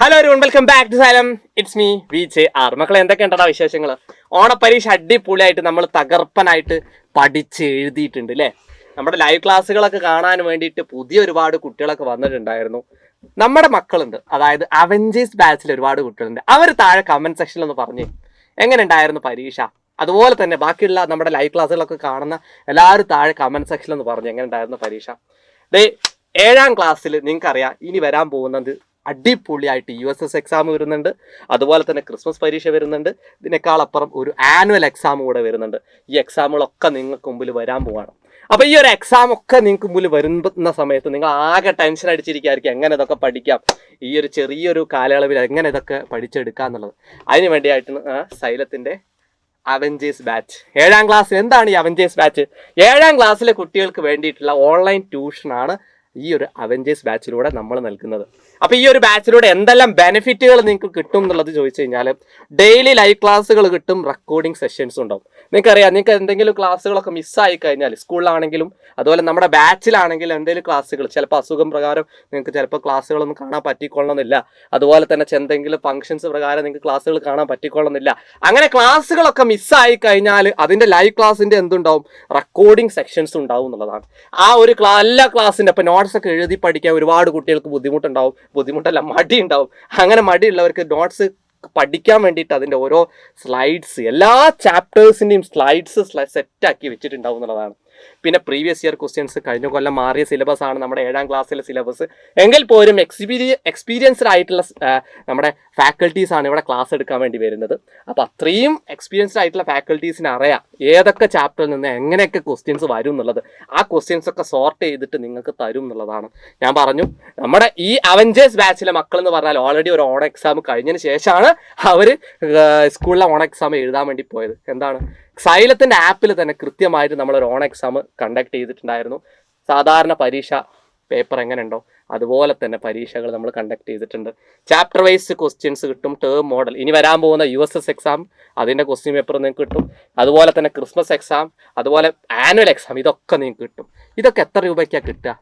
Hello everyone, welcome back to Xylem. It's me VJR. മക്കളെ, എന്തൊക്കെയുണ്ടോ വിശേഷങ്ങൾ? ഓണപ്പരീക്ഷ അടിപൊളിയായിട്ട് നമ്മൾ തകർപ്പനായിട്ട് പഠിച്ച് എഴുതിയിട്ടുണ്ട് അല്ലേ? നമ്മുടെ ലൈവ് ക്ലാസ്സുകളൊക്കെ കാണാൻ വേണ്ടിയിട്ട് പുതിയ ഒരുപാട് കുട്ടികളൊക്കെ വന്നിട്ടുണ്ടായിരുന്നു. നമ്മുടെ മക്കളുണ്ട്, അതായത് അവഞ്ചേഴ്സ് ബാച്ചിൽ ഒരുപാട് കുട്ടികളുണ്ട്. അവർ താഴെ കമൻറ്റ് സെക്ഷനിൽ ഒന്ന് പറഞ്ഞേ എങ്ങനെ ഉണ്ടായിരുന്നു പരീക്ഷ. അതുപോലെ തന്നെ ബാക്കിയുള്ള നമ്മുടെ ലൈവ് ക്ലാസ്സുകളൊക്കെ കാണുന്ന എല്ലാവരും താഴെ കമൻറ്റ് സെക്ഷനിൽ ഒന്ന് പറഞ്ഞു എങ്ങനെ ഉണ്ടായിരുന്നു പരീക്ഷ. ദേ 7ാം ക്ലാസ്സിൽ നിങ്ങൾക്കറിയാം ഇനി വരാൻ പോകുന്നത് അടിപൊളിയായിട്ട് USS എക്സാം വരുന്നുണ്ട്. അതുപോലെ തന്നെ ക്രിസ്മസ് പരീക്ഷ വരുന്നുണ്ട്. ഇതിനേക്കാളപ്പുറം ഒരു ആനുവൽ എക്സാം കൂടെ വരുന്നുണ്ട്. ഈ എക്സാമുകളൊക്കെ നിങ്ങൾക്ക് മുമ്പിൽ വരാൻ പോവാണ്. അപ്പോൾ ഈ ഒരു എക്സാം ഒക്കെ നിങ്ങൾക്ക് മുമ്പിൽ വരുന്ന സമയത്ത് നിങ്ങൾ ആകെ ടെൻഷൻ അടിച്ചിരിക്കുകയായിരിക്കും എങ്ങനെ ഇതൊക്കെ പഠിക്കാം, ഈ ഒരു ചെറിയൊരു കാലയളവിൽ എങ്ങനെ ഇതൊക്കെ പഠിച്ചെടുക്കുക എന്നുള്ളത്. അതിന് വേണ്ടിയായിട്ടാണ് സൈലത്തിൻ്റെ അവഞ്ചേഴ്സ് ബാച്ച്. 7ാം ക്ലാസ്. എന്താണ് ഈ അവഞ്ചേഴ്സ് ബാച്ച്? 7ാം ക്ലാസ്സിലെ കുട്ടികൾക്ക് വേണ്ടിയിട്ടുള്ള ഓൺലൈൻ ട്യൂഷനാണ് ഈ ഒരു അവഞ്ചേഴ്സ് ബാച്ചിലൂടെ നമ്മൾ നൽകുന്നത്. അപ്പോൾ ഈ ഒരു ബാച്ചിലൂടെ എന്തെല്ലാം ബെനിഫിറ്റുകൾ നിങ്ങൾക്ക് കിട്ടും എന്നുള്ളത് ചോദിച്ചു കഴിഞ്ഞാൽ, ഡെയിലി ലൈവ് ക്ലാസ്സുകൾ കിട്ടും, റെക്കോർഡിംഗ് സെഷൻസ് ഉണ്ടാവും. നിങ്ങൾക്കറിയാം, നിങ്ങൾക്ക് എന്തെങ്കിലും ക്ലാസ്സുകളൊക്കെ മിസ്സായി കഴിഞ്ഞാൽ സ്കൂളിലാണെങ്കിലും അതുപോലെ നമ്മുടെ ബാച്ചിലാണെങ്കിലും എന്തെങ്കിലും ക്ലാസ്സുകൾ ചിലപ്പോൾ അസുഖം പ്രകാരം നിങ്ങൾക്ക് ചിലപ്പോൾ ക്ലാസ്സുകളൊന്നും കാണാൻ പറ്റിക്കൊള്ളണമെന്നില്ല. അതുപോലെ തന്നെ എന്തെങ്കിലും ഫംഗ്ഷൻസ് പ്രകാരം നിങ്ങൾക്ക് ക്ലാസ്സുകൾ കാണാൻ പറ്റിക്കൊള്ളണമെന്നില്ല. അങ്ങനെ ക്ലാസ്സുകളൊക്കെ മിസ്സായി കഴിഞ്ഞാൽ അതിൻ്റെ ലൈവ് ക്ലാസ്സിൻ്റെ എന്തുണ്ടാവും, റെക്കോർഡിംഗ് സെക്ഷൻസ് ഉണ്ടാവും എന്നുള്ളതാണ്. ആ ഒരു എല്ലാ ക്ലാസ്സിൻ്റെ ഇപ്പോൾ നോട്ട്സ് ഒക്കെ എഴുതി പഠിക്കാൻ ഒരുപാട് കുട്ടികൾക്ക് ബുദ്ധിമുട്ടുണ്ടാവും. ബുദ്ധിമുട്ടല്ല, മടി ഉണ്ടാവും. അങ്ങനെ മടിയുള്ളവർക്ക് നോട്ട്സ് പഠിക്കാൻ വേണ്ടിയിട്ട് അതിൻ്റെ ഓരോ സ്ലൈഡ്സ്, എല്ലാ ചാപ്റ്റേഴ്സിൻ്റെയും സ്ലൈഡ്സ് സെറ്റാക്കി വെച്ചിട്ടുണ്ടാവും എന്നുള്ളതാണ്. പിന്നെ പ്രീവിയസ് ഇയർ ക്വസ്റ്റ്യൻസ്, കഴിഞ്ഞ കൊല്ലം മാറിയ സിലബസ് ആണ് നമ്മുടെ 7ാം ക്ലാസ്സിലെ സിലബസ്. എങ്കിൽ പോലും എക്സ്പീരിയൻസ്ഡ് ആയിട്ടുള്ള നമ്മുടെ ഫാക്കൽറ്റീസാണ് ഇവിടെ ക്ലാസ് എടുക്കാൻ വേണ്ടി വരുന്നത്. അപ്പോൾ അത്രയും എക്സ്പീരിയൻസ്ഡ് ആയിട്ടുള്ള ഫാക്കൽറ്റീസിന് അറിയാം ഏതൊക്കെ ചാപ്റ്ററിൽ നിന്ന് എങ്ങനെയൊക്കെ ക്വസ്റ്റ്യൻസ് വരും എന്നുള്ളത്. ആ ക്വസ്റ്റ്യൻസ് ഒക്കെ സോർട്ട് ചെയ്തിട്ട് നിങ്ങൾക്ക് തരും എന്നുള്ളതാണ്. ഞാൻ പറഞ്ഞു, നമ്മുടെ ഈ അവഞ്ചേഴ്സ് ബാച്ചിലെ മക്കൾ എന്ന് പറഞ്ഞാൽ ഓൾറെഡി ഒരു ഓൺ എക്സാം കഴിഞ്ഞതിന് ശേഷമാണ് അവർ സ്കൂളിലെ ഓൺ എക്സാം എഴുതാൻ വേണ്ടി പോയത്. എന്താണ്, സൈലത്തിൻ്റെ ആപ്പിൽ തന്നെ കൃത്യമായിട്ട് നമ്മളൊരു ഓൺ എക്സാം കണ്ടക്ട് ചെയ്തിട്ടുണ്ടായിരുന്നു. സാധാരണ പരീക്ഷ പേപ്പർ എങ്ങനെ ഉണ്ടോ അതുപോലെ തന്നെ പരീക്ഷകൾ നമ്മൾ കണ്ടക്ട് ചെയ്തിട്ടുണ്ട്. ചാപ്റ്റർ വൈസ് ക്വസ്റ്റ്യൻസ് കിട്ടും. ടേം മോഡൽ, ഇനി വരാൻ പോകുന്ന USS എക്സാം അതിൻ്റെ ക്വസ്റ്റ്യൻ പേപ്പർ നിങ്ങൾക്ക് കിട്ടും. അതുപോലെ തന്നെ ക്രിസ്മസ് എക്സാം, അതുപോലെ ആനുവൽ എക്സാം, ഇതൊക്കെ നിങ്ങൾക്ക് കിട്ടും. ഇതൊക്കെ എത്ര രൂപയ്ക്കാണ് കിട്ടുക?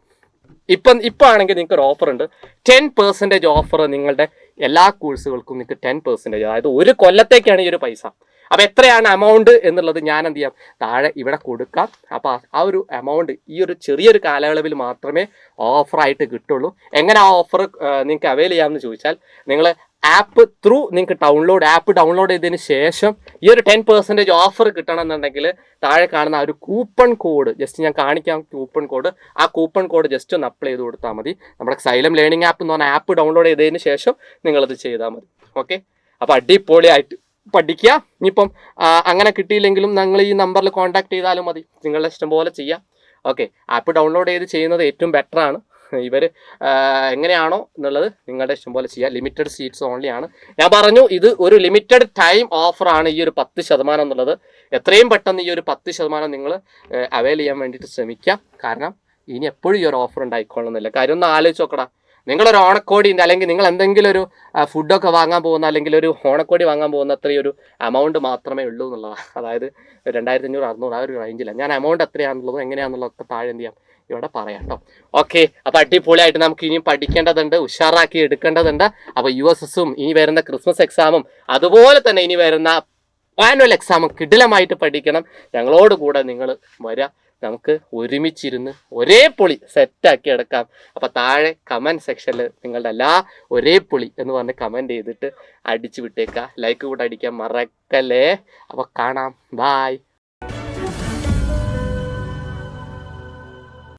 ഇപ്പോൾ ആണെങ്കിൽ നിങ്ങൾക്ക് ഒരു ഓഫർ ഉണ്ട്. 10% ഓഫർ നിങ്ങളുടെ എല്ലാ കോഴ്സുകൾക്കും നിങ്ങൾക്ക് 10%, അതായത് ഒരു കൊല്ലത്തേക്കാണ് ഈ ഒരു പൈസ. അപ്പോൾ എത്രയാണ് എമൗണ്ട് എന്നുള്ളത് ഞാൻ എന്ത് ചെയ്യാം, താഴെ ഇവിടെ കൊടുക്കാം. അപ്പോൾ ആ ഒരു എമൗണ്ട് ഈ ഒരു ചെറിയൊരു കാലയളവിൽ മാത്രമേ ഓഫറായിട്ട് കിട്ടുള്ളൂ. എങ്ങനെ ആ ഓഫർ നിങ്ങൾക്ക് അവൈൽ ചെയ്യാമെന്ന് ചോദിച്ചാൽ, നിങ്ങൾ ആപ്പ് ത്രൂ നിങ്ങൾക്ക് ആപ്പ് ഡൗൺലോഡ് ചെയ്തതിന് ശേഷം ഈ ഒരു 10% ഓഫർ കിട്ടണമെന്നുണ്ടെങ്കിൽ താഴെ കാണുന്ന ആ ഒരു കൂപ്പൺ കോഡ് ജസ്റ്റ് ഞാൻ കാണിക്കാം. കൂപ്പൺ കോഡ്, ആ കൂപ്പൺ കോഡ് ജസ്റ്റ് ഒന്ന് അപ്ലൈ ചെയ്ത് കൊടുത്താൽ മതി. നമ്മുടെ സൈലം ലേണിംഗ് ആപ്പ് എന്ന് പറഞ്ഞ ആപ്പ് ഡൗൺലോഡ് ചെയ്തതിന് ശേഷം നിങ്ങളത് ചെയ്താൽ മതി. ഓക്കെ, അപ്പോൾ അടിപൊളിയായിട്ട് പഠിക്കുക. ഇനിയിപ്പം അങ്ങനെ കിട്ടിയില്ലെങ്കിലും നിങ്ങൾ ഈ നമ്പറിൽ കോൺടാക്ട് ചെയ്താലും മതി, നിങ്ങളുടെ ഇഷ്ടം പോലെ ചെയ്യാം. ഓക്കെ, ആപ്പ് ഡൗൺലോഡ് ചെയ്ത് ചെയ്യുന്നത് ഏറ്റവും ബെറ്ററാണ്. ഇവർ എങ്ങനെയാണോ എന്നുള്ളത് നിങ്ങളുടെ ഇഷ്ടം പോലെ ചെയ്യുക. ലിമിറ്റഡ് സീറ്റ്സ് ഓൺലി ആണ്. ഞാൻ പറഞ്ഞു, ഇത് ഒരു ലിമിറ്റഡ് ടൈം ഓഫറാണ് ഈ ഒരു 10% എന്നുള്ളത്. എത്രയും പെട്ടെന്ന് ഈ ഒരു 10% നിങ്ങൾ അവൈൽ ചെയ്യാൻ വേണ്ടിയിട്ട് ശ്രമിക്കുക. കാരണം ഇനി എപ്പോഴും ഈ ഒരു ഓഫർ ഉണ്ടായിക്കൊള്ളുന്നില്ല. കാര്യം ഒന്ന് ആലോചിച്ച് നോക്കടാ, നിങ്ങളൊരു ഓണക്കോടിൻ്റെ അല്ലെങ്കിൽ നിങ്ങൾ എന്തെങ്കിലും ഒരു ഫുഡൊക്കെ വാങ്ങാൻ പോകുന്ന അല്ലെങ്കിൽ ഒരു ഓണക്കോടി വാങ്ങാൻ പോകുന്ന അത്രയും ഒരു എമൗണ്ട് മാത്രമേ ഉള്ളൂ എന്നുള്ളതാണ്. അതായത് 2500 600 ആ ഒരു റേഞ്ചില്ല. ഞാൻ എമൗണ്ട് എത്രയാണെന്നുള്ളതും എങ്ങനെയാണെന്നുള്ളതൊക്കെ താഴെ എന്ത് ചെയ്യാം, ഇവിടെ പറയാം കേട്ടോ. ഓക്കെ, അപ്പോൾ അടിപൊളിയായിട്ട് നമുക്ക് ഇനിയും പഠിക്കേണ്ടതുണ്ട്, ഉഷാറാക്കി എടുക്കേണ്ടതുണ്ട്. അപ്പോൾ USSഉം ഇനി വരുന്ന ക്രിസ്മസ് എക്സാമും അതുപോലെ തന്നെ ഇനി വരുന്ന ആനുവൽ എക്സാമും കിടിലമായിട്ട് പഠിക്കണം. ഞങ്ങളോട് കൂടെ നിങ്ങൾ വരിക, നമുക്ക് ഒരുമിച്ചിരുന്ന് ഒരേ പൊളി സെറ്റാക്കി എടുക്കാം. അപ്പോൾ താഴെ കമൻറ്റ് സെക്ഷനിൽ നിങ്ങളുടെ എല്ലാ ഒരേ പൊളി എന്ന് പറഞ്ഞ് കമൻറ്റ് ചെയ്തിട്ട് അടിച്ചു വിട്ടേക്കുക. ലൈക്ക് കൂടെ അടിക്കാൻ മറക്കല്ലേ. അപ്പോൾ കാണാം, ബായ്.